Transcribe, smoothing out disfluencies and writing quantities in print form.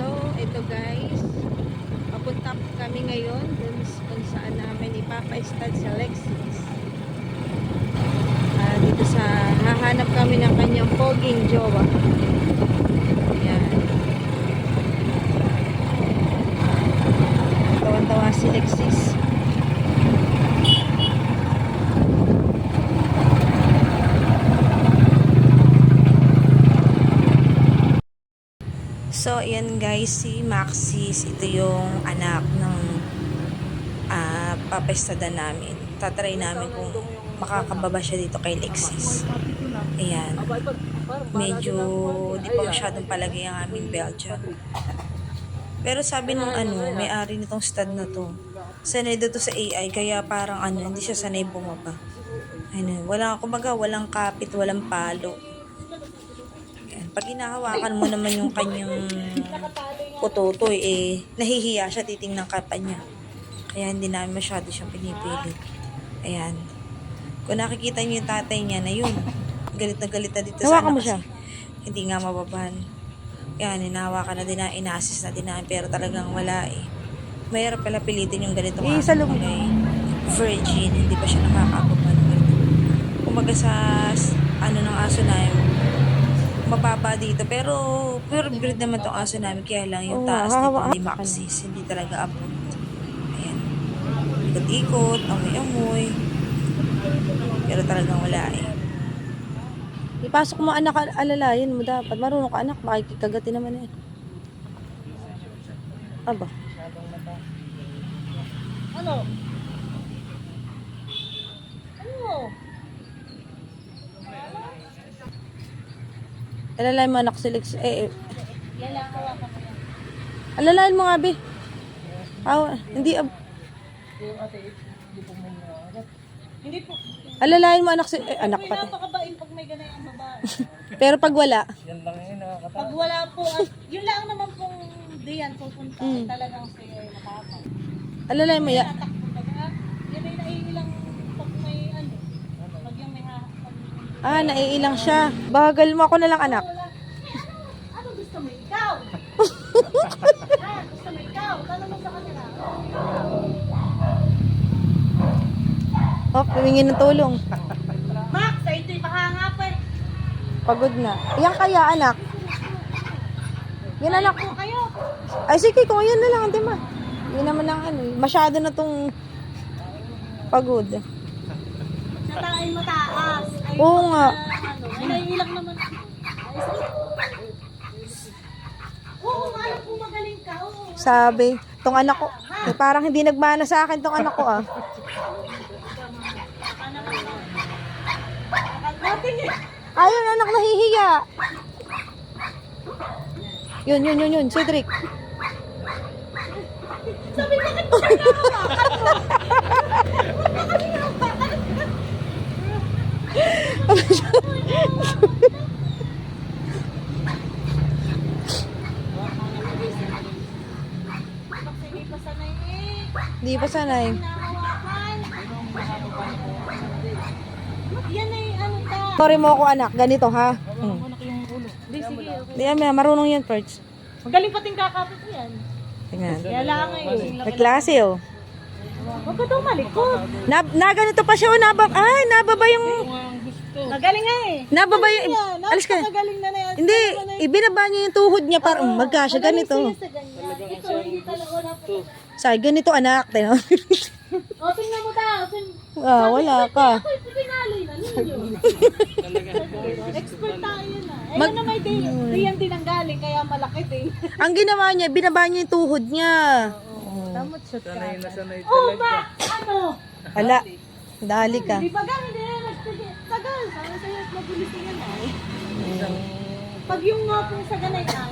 So, ito guys, papunta kami ngayon dun kung saan namin ipapa-stud sa Lexus. Dito sa, hahanap kami ng kanyang poging jowa. Ayan. Tawan-tawa si Lexus. So, ayan guys, si Maxis, ito yung anak ng papestadan namin. Tatry namin kung makakababa siya dito kay Lexis. Ayan. Medyo di pa masyadong palagay ang aming Belgian. Pero sabi nung may-ari nitong stud na to, sanay dito sa AI, kaya parang hindi siya sanay bumaba. Walang kapit, walang palo. Pag hinahawakan mo naman yung kanyang putotoy, nahihiya siya, titingnan ka pa niya. Kaya hindi namin masyado siyang pinipilit. Ayan. Kung nakikita niyo yung tatay niya na yun, galit na dito sa anak kasi hindi nga mababahan. Ayan, hinahawakan na din na, ina-assist na din na, pero talagang wala eh. Mahirap pala pilitin yung ganito mga virgin, hindi pa siya nakakababa ng ganito. Kumaga sa ng aso na yun, mababa dito, pero pure breed naman tong aso namin, kaya lang yung taas nito hindi Maxis, hindi talaga abot. Ayan, ikot-ikot, amoy-amoy, pero talagang wala eh. Ipasok mo anak, alalayan mo dapat, marunong ka anak, makikikagati naman eh. Aba, ano? Alalayan mo anak si Lex. Alalayan mo nga, be. Hindi. Hindi po. Alalayan mo anak si... anak pati. Napakabain pag may ganayang babae. Pero pag wala. Yan lang yun, nakakatawa. Pag wala po, yun lang naman pong diyan pupunta. Talagang siya nakakatawa. Alalayan mo ya. Yan ay naiilang pag may pag yung may Naiilang siya. Bagal mo ako na lang anak. Ano gusto mo ikaw? Gusto mo ikaw? Tanong mo sa kanila. Pumingin ng tulong. Max, sa ito'y mahanga pa eh. Pagod na. Yan kaya anak. Yan anak. Po kayo. Ay sige, kung yan na lang, di ba? Yan naman ang masyado na tong pagod. Sa tayo mataas. Oo nga. Ay naiilang naman. Oo, alam ko magaling ka. Oo. Sabi, tong anak ko, parang hindi nagmana sa akin tong anak ko Ayun, anak, nahihiya. Yun, Cedric. Sabi ko, bakit mo hinahawakan mo? Hindi pa sanay. Yan ay ta. Sorry mo ako anak, ganito ha. Di, sige. Di marunong yan, Perch. Magaling pating kakapit yan. Tingnan. Kaya lang eh. May klase Huwag ka daw malikot. Na ganito pa siya nababa yung... Magaling nga eh. Nababa yung... Alis ka. Magaling na yan. Hindi, ibinaba niya yung tuhod niya para magkasya ganito. Ito, hindi talaga wala po. Say, ganito anak. O, tingnan mo daw. Wala ka. Ako'y pinalay na ninyo. Expert tayo na. Ayun na may diyan din ang galing, kaya malakit eh. Ang ginawa niya, binaba niya yung tuhod niya. Damot siya ka. Sanay na sanay Oh, talaga. Hala, dali ka. Di ba gan, hindi na nagtagal. Sabi sa'yo at mabilis yan ay. Pag yung nga pong sa ganayan,